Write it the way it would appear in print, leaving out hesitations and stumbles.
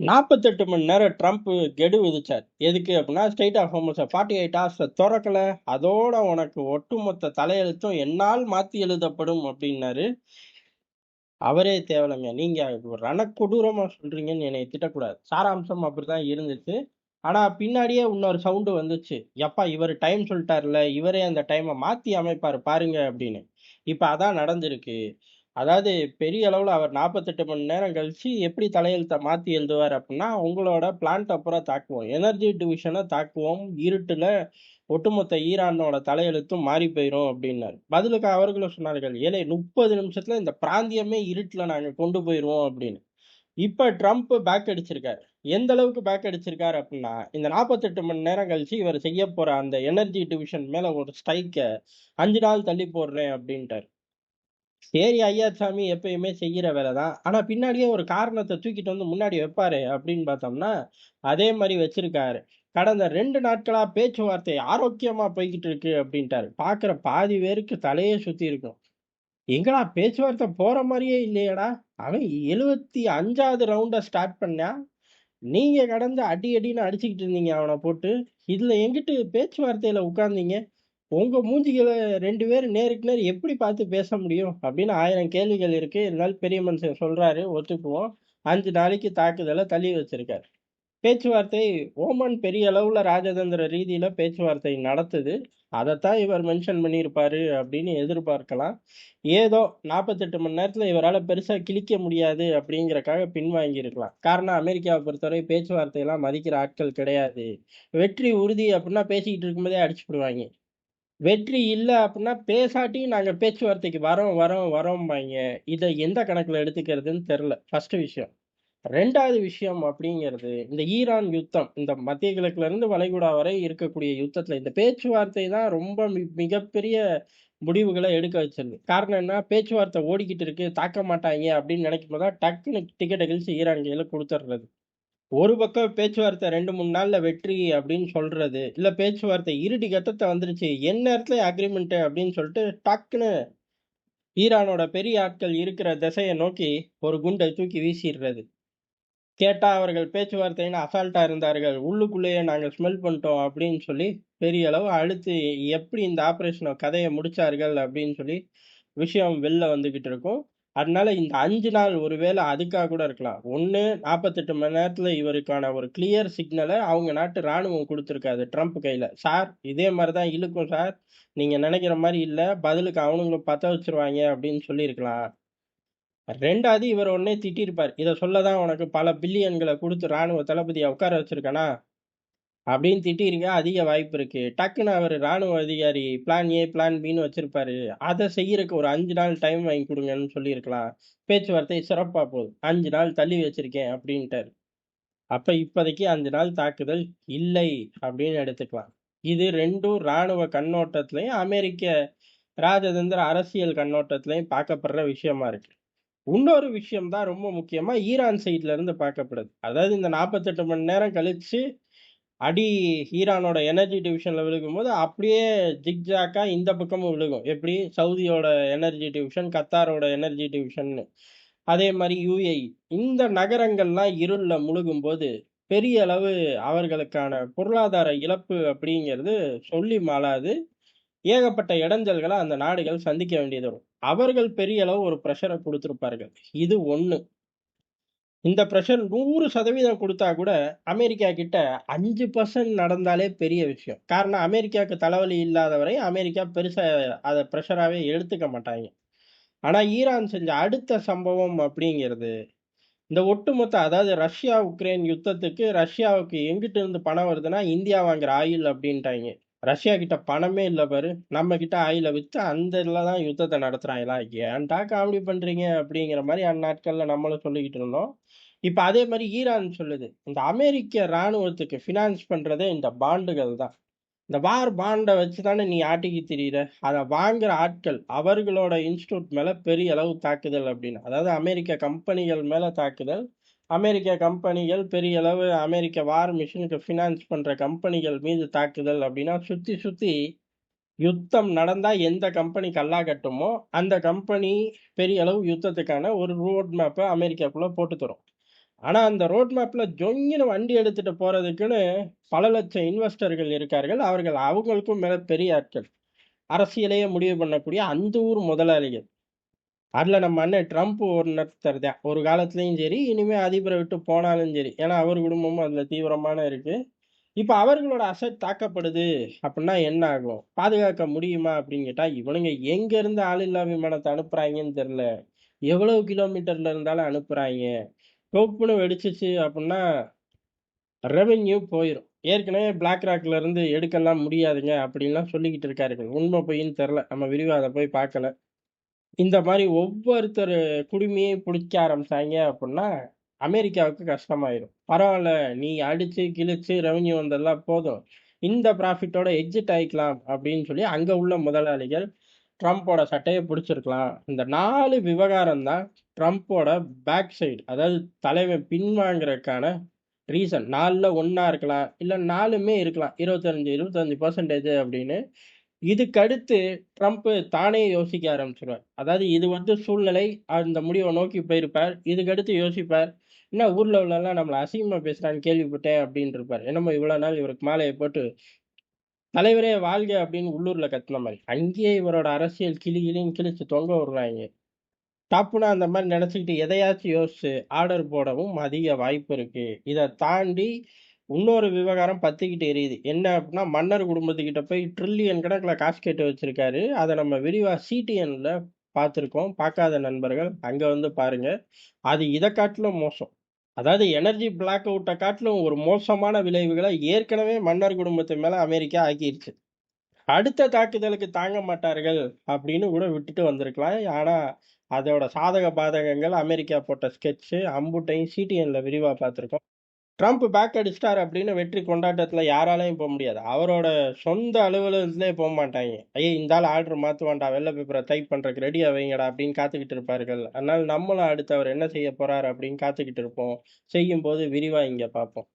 48 மணி நேரம் ட்ரம்ப் கெடு விதிச்சார். எதுக்கு அப்படின்னா, ஸ்டேட் ஆஃப் ஹோர்முஸை 48 ஹவர்ஸ்ல திறக்கல, அதோட உனக்கு ஒட்டுமொத்த தலையெழுத்தும் என்னால் மாத்தி எழுதப்படும் அப்படின்னாரு. அவரே தேவலைங்க. நீங்க ரணக்கொடூரமா சொல்றீங்கன்னு என்னை திட்டக்கூடாது. சாராம்சம் அப்படிதான் இருந்துச்சு. ஆனா பின்னாடியே இன்னொரு சவுண்டு வந்துச்சு. எப்பா இவர் டைம் சொல்லிட்டார்ல, இவரே அந்த டைமை மாத்தி அமைப்பாரு பாருங்க அப்படின்னு. இப்ப அதான் நடந்திருக்கு. அதாவது பெரிய அளவுல அவர் 48 மணி நேரம் கழிச்சு எப்படி தலையெழுத்த மாத்தி எழுதுவார் அப்படின்னா, உங்களோட பிளான்ட்ட பூரா தாக்குவோம். எனர்ஜி டிவிஷனை தாக்குவோம். இருட்டுல ஒட்டுமொத்த ஈரானோட தலையெழுத்தும் மாறி போயிரும் அப்படின்னாரு. பதிலுக்கு அவர்களும் சொன்னார்கள், ஏலே 30 நிமிஷத்துல இந்த பிராந்தியமே இருட்டுல நாங்க கொண்டு போயிருவோம் அப்படின்னு. இப்ப ட்ரம்ப் பேக் அடிச்சிருக்காரு. எந்த அளவுக்கு பேக் அடிச்சிருக்காரு அப்படின்னா, இந்த 48 மணி நேரம் கழிச்சு இவர் செய்ய போற அந்த எனர்ஜி டிவிஷன் மேல ஒரு ஸ்ட்ரைக்க 5 நாள் தள்ளி போடுறேன் அப்படின்ட்டாரு. சரி ஐயாசாமி எப்பயுமே செய்யற வேலைதான். ஆனா பின்னாடியே ஒரு காரணத்தை தூக்கிட்டு வந்து முன்னாடி வைப்பாரு அப்படின்னு பார்த்தோம்னா, அதே மாதிரி வச்சிருக்காரு. கடந்த 2 நாட்களா பேச்சுவார்த்தை ஆரோக்கியமா போய்கிட்டு இருக்கு அப்படின்ட்டாரு. பாக்குற பாதி பேருக்கு தலையே சுத்தி இருக்கும். எங்கடா பேச்சுவார்த்தை போற மாதிரியே இல்லையேடா. அவன் 75வது ரவுண்ட ஸ்டார்ட் பண்ணா, நீங்க கடந்து அடி அடின்னு அடிச்சுக்கிட்டு இருந்தீங்க அவனை போட்டு. இதுல எங்கிட்டு பேச்சுவார்த்தையில உட்கார்ந்தீங்க? உங்க மூஞ்சிகளை 2 பேரும் நேருக்கு நேர் எப்படி பார்த்து பேச முடியும் அப்படின்னு 1000 கேள்விகள் இருக்கு. இருந்தாலும் பெரிய மனுஷன் சொல்றாரு, ஒத்துக்குவோம். 5 நாளைக்கு தாக்குதலை தள்ளி வச்சிருக்காரு. பேச்சுவார்த்தை ஓமன் பெரிய அளவுல ராஜதந்திர ரீதியில பேச்சுவார்த்தை நடத்துது. அதைத்தான் இவர் மென்ஷன் பண்ணியிருப்பாரு அப்படின்னு எதிர்பார்க்கலாம். ஏதோ 48 மணி நேரத்துல இவரால பெருசா கிழிக்க முடியாது அப்படிங்கறக்காக பின்வாங்கி இருக்கலாம். காரணம் அமெரிக்காவை பொறுத்தவரை பேச்சுவார்த்தையெல்லாம் மதிக்கிற ஆட்கள் கிடையாது. வெற்றி உறுதி அப்படின்னா பேசிக்கிட்டு இருக்கும்போதே அடிச்சுடுவாங்க. வெற்றி இல்ல அப்படின்னா பேசாட்டியும் நாங்க பேச்சுவார்த்தைக்கு வரோம் வரோம் வரோம்பாங்க. இதை எந்த கணக்குல எடுத்துக்கிறதுன்னு தெரியல. ஃபர்ஸ்ட் விஷயம். 2வது விஷயம் அப்படிங்கிறது, இந்த ஈரான் யுத்தம், இந்த மத்திய கிழக்குல இருந்து வளைகுடா வரை இருக்கக்கூடிய யுத்தத்துல இந்த பேச்சுவார்த்தை தான் ரொம்ப மிகப்பெரிய முடிவுகளை எடுக்க வச்சிருது. காரணம் என்ன? பேச்சுவார்த்தை ஓடிக்கிட்டு இருக்கு, தாக்க மாட்டாங்க அப்படின்னு நினைக்கும் போது டக்குன்னு டிக்கெட்டை கழிச்சு ஈரான் கையில கொடுத்துட்றது. ஒரு பக்கம் பேச்சுவார்த்தை 2-3 நாள்ல வெற்றி அப்படின்னு சொல்றது, இல்ல பேச்சுவார்த்தை இறுதி கட்டத்தை வந்துருச்சு, எந்நேரத்துல அக்ரிமெண்ட் அப்படின்னு சொல்லிட்டு டக்குன்னு ஈரானோட பெரிய ஆட்கள் இருக்கிற திசையை நோக்கி ஒரு குண்டை தூக்கி வீசிடுறது. கேட்டா அவர்கள் பேச்சுவார்த்தைன்னு அசால்ட்டா இருந்தார்கள். உள்ளுக்குள்ளேயே நாங்க ஸ்மெல் பண்ணிட்டோம் அப்படின்னு சொல்லி பெரிய அளவு அழுத்தி எப்படி இந்த ஆபரேஷன் கதையை முடிச்சார்கள் அப்படின்னு சொல்லி விஷயம் வெளில வந்துகிட்டு இருக்கும். அதனால இந்த 5 நாள் ஒருவேளை அதுக்காக கூட இருக்கலாம். ஒண்ணு 48 மணி நேரத்துல இவருக்கான ஒரு கிளியர் சிக்னலை அவங்க நாட்டு ராணுவம் கொடுத்துருக்காது ட்ரம்ப் கையில. சார் இதே மாதிரிதான் இழுக்கும் சார். நீங்க நினைக்கிற மாதிரி இல்ல. பதிலுக்கு அவனுங்களும் பத்த வச்சிருவாங்க அப்படின்னு சொல்லியிருக்கலாம். 2வது இவர் உடனே திட்டியிருப்பார். இதை சொல்லதான் உனக்கு பல பில்லியன்களை கொடுத்து ராணுவ தளபதியை உட்கார வச்சிருக்கானா அப்படின்னு திட்டிருக்க அதிக வாய்ப்பு இருக்கு. டக்குன்னு அவர் ராணுவ அதிகாரி பிளான் ஏ பிளான் பின்னு வச்சிருப்பாரு. அதை செய்யறதுக்கு ஒரு 5 நாள் டைம் வாங்கி கொடுங்கன்னு சொல்லியிருக்கலாம். பேச்சுவார்த்தை சிறப்பா போகுது, 5 நாள் தள்ளி வச்சிருக்கேன் அப்படின்ட்டாரு. அப்ப இப்போதைக்கு 5 நாள் தாக்குதல் இல்லை அப்படின்னு எடுத்துக்கலாம். இது ரெண்டும் ராணுவ கண்ணோட்டத்திலையும் அமெரிக்க ராஜதந்திர அரசியல் கண்ணோட்டத்திலையும் பார்க்கப்படுற விஷயமா இருக்கு. இன்னொரு விஷயம் தான் ரொம்ப முக்கியமா ஈரான் சைட்ல இருந்து பார்க்கப்படுது. அதாவது இந்த 48 மணி நேரம் கழிச்சு அடி ஈரானோட எனர்ஜி டிவிஷன்ல விழுகும்போது அப்படியே ஜிக்ஜாக்கா இந்த பக்கமும் விழுகும். எப்படி சவுதியோட எனர்ஜி டிவிஷன், கத்தாரோட எனர்ஜி டிவிஷன், அதே மாதிரி யுஏஇ, இந்த நகரங்கள்லாம் இருள்ல முழுகும்போது பெரிய அளவு அவர்களுக்கான பொருளாதார இழப்பு அப்படிங்கிறது சொல்லி மாளாது. ஏகப்பட்ட இடைஞ்சல்களை அந்த நாடுகள் சந்திக்க வேண்டியது வரும். அவர்கள் பெரிய அளவு ஒரு ப்ரெஷரை கொடுத்திருப்பார்கள். இது ஒண்ணு. இந்த பிரஷர் 100% கொடுத்தா கூட அமெரிக்கா கிட்ட 5% நடந்தாலே பெரிய விஷயம். காரணம் அமெரிக்காவுக்கு தலைவலி இல்லாத வரை அமெரிக்கா பெருசா அதை ப்ரெஷராகவே எடுத்துக்க மாட்டாங்க. ஆனா ஈரான் செஞ்ச அடுத்த சம்பவம் அப்படிங்கிறது, இந்த ஒட்டுமொத்த அதாவது ரஷ்யா உக்ரைன் யுத்தத்துக்கு ரஷ்யாவுக்கு எங்கிட்ட இருந்து பணம் வருதுன்னா இந்தியா வாங்குற ஆயில் அப்படின்ட்டாங்க. ரஷ்யா கிட்ட பணமே இல்லை பாரு, நம்ம கிட்ட ஆயில வித்து அந்த இதில் தான் யுத்தத்தை நடத்துறாங்களா? ஏன்டா காமெடி பண்றீங்க அப்படிங்கிற மாதிரி அந்நாட்கள்ல நம்மளும் சொல்லிக்கிட்டு இருந்தோம். இப்ப அதே மாதிரி ஈரான் சொல்லுது, இந்த அமெரிக்க ராணுவத்துக்கு ஃபினான்ஸ் பண்றதே இந்த பாண்டுகள் தான். இந்த வார் பாண்டை வச்சு தானே நீ ஆட்டிக்கு திரியிற. அதை வாங்குற ஆட்கள் அவர்களோட இன்ஸ்டியூட் மேல பெரிய அளவு தாக்குதல் அப்படின்னு, அதாவது அமெரிக்க கம்பெனிகள் மேல தாக்குதல். அமெரிக்க கம்பெனிகள் பெரிய அளவு அமெரிக்க வார் மிஷினுக்கு ஃபினான்ஸ் பண்ற கம்பெனிகள் மீது தாக்குதல் அப்படின்னா சுத்தி சுத்தி யுத்தம் நடந்தா எந்த கம்பெனி கல்லா கட்டுமோ அந்த கம்பெனி பெரிய அளவு யுத்தத்துக்கான ஒரு ரோட் மேப்பை அமெரிக்காக்குள்ள போட்டு தரும். ஆனா அந்த ரோட் மேப்ல ஜொங்கின்னு வண்டி எடுத்துட்டு போறதுக்குன்னு பல லட்சம் இன்வெஸ்டர்கள் இருக்கார்கள். அவங்களுக்கும் மேல பெரிய ஆட்கள். அரசியலையே முடிவு பண்ணக்கூடிய அந்த ஊர் முதலாளிகள். அதுல நம்ம அண்ணன் ட்ரம்ப் ஒருத்தர் தான். ஒரு காலத்துலயும் சரி, இனிமே அதிபரை விட்டு போனாலும் சரி. ஏன்னா அவர் குடும்பமும் அதுல தீவிரமான இருக்கு. இப்ப அவர்களோட அசட் தாக்கப்படுது அப்படின்னா என்ன ஆகும்? பாதுகாக்க முடியுமா அப்படின்னு கேட்டா, இவனுங்க எங்க இருந்து ஆளில்லா விமானத்த அனுப்புறாய்ங்கன்னு தெரியல. எவ்வளவு கிலோமீட்டர்ல இருந்தாலும் அனுப்புறாய்ங்க. டொப்புன்னு வெடிச்சுச்சு அப்படின்னா, ரெவென்யூ போயிரும். ஏற்கனவே பிளாக் ராக்ல இருந்து எடுக்கலாம் முடியாதுங்க அப்படின்லாம் சொல்லிக்கிட்டு இருக்காருங்க. உண்மை பொய்ன்னு தெரியல. நம்ம விரிவா அத போய் பார்க்கல. இந்த மாரி ஒவ்வொருத்தரு குடுமியையும் புடிக்க ஆரம்பிச்சாய்ங்க அப்படின்னா, அமெரிக்காவுக்கு கஷ்டமாயிரும். பரவால்ல, நீ அடிச்சு, கிழிச்சு ரெவென்யூ வந்ததெல்லாம் போதும். இந்த ப்ராஃபிட்டோட எக்ஸிட் ஆயிக்கலாம் அப்படின்னு சொல்லி, அங்க உள்ள முதலாளிகள் ட்ரம்போட சட்டைய புடிச்சிருக்கலாம். இந்த 4 விவகாரம் தான் ட்ரம்போட பேக் சைடு. அதாவது தலைவன் பின்வாங்குறதுக்கான ரீசன். 4ல 1 இருக்கலாம். இல்ல 4மே இருக்கலாம். 25% அப்படின்னு. இதுக்கடுத்து ட்ரம்ப் தானே யோசிக்க ஆரம்பிச்சுருவார். அதாவது இது வந்து சூழ்நிலை. அந்த முடிவை நோக்கி போயிருப்பார். இதுக்கடுத்து யோசிப்பார். என்ன ஊர்ல உள்ளவன்லாம் நம்மள அசிங்கமா பேசுறான்னு கேள்விப்பட்டேன் அப்படின்னு இருப்பார். என்னமோ இவ்வளவு நாள் இவருக்கு மாலையை போட்டு தலைவரே வாழ்க அப்படின்னு உள்ளூர்ல கத்துன மாதிரி. அங்கேயே இவரோட அரசியல் கிளி கிளின்னு கிழிச்சு தொங்க விடுறாங்க. டப்புன்னு அந்த மாதிரி நினைச்சுக்கிட்டு எதையாச்சும் யோசிச்சு ஆர்டர் போடவும் அதிக வாய்ப்பு இருக்கு. இதை தாண்டி இன்னொரு விவகாரம் பத்திக்கிட்டு எரியுது. என்ன அப்படின்னா மன்னர் குடும்பத்துக்கிட்ட போய் ட்ரில்லியன் கணக்குல காசு கேட்டு வச்சிருக்காரு. அதை நம்ம விரிவா சிடிஎன்ல பார்த்துருக்கோம். பார்க்காத நண்பர்கள் அங்க வந்து பாருங்க. அது இதை காட்டிலும் மோசம். அதாவது எனர்ஜி பிளாக் அவுட்டை காட்டிலும் ஒரு மோசமான விளைவுகளை ஏற்கனவே மன்னர் குடும்பத்து மேல அமெரிக்கா ஆக்கிருச்சு. அடுத்த தாக்குதலுக்கு தாங்க மாட்டார்கள் அப்படின்னு கூட விட்டுட்டு வந்திருக்கலாம். ஆனா அதோட சாதக பாதகங்கள் அமெரிக்கா போட்ட ஸ்கெட்ச் அம்புட்டையும் சிடிஎன்ல விரிவா பார்த்திருக்கோம். ட்ரம்ப் பேக் அடிச்சிட்டார் அப்படின்னு வெற்றி கொண்டாட்டத்துல யாராலையும் போக முடியாது. அவரோட சொந்த அலுவலகத்திலே போக மாட்டாங்க. ஐயே இந்த ஆள் ஆர்டர் மாத்துவான்டா, வெள்ளை பேப்பரை டைப் பண்றதுக்கு ரெடியா வைங்கடா அப்படின்னு காத்துக்கிட்டு இருப்பார்கள். அதனால நம்மளும் அடுத்து அவர் என்ன செய்ய போறாரு அப்படின்னு காத்துக்கிட்டு இருப்போம். செய்யும் போது விரிவா இங்க பார்ப்போம்.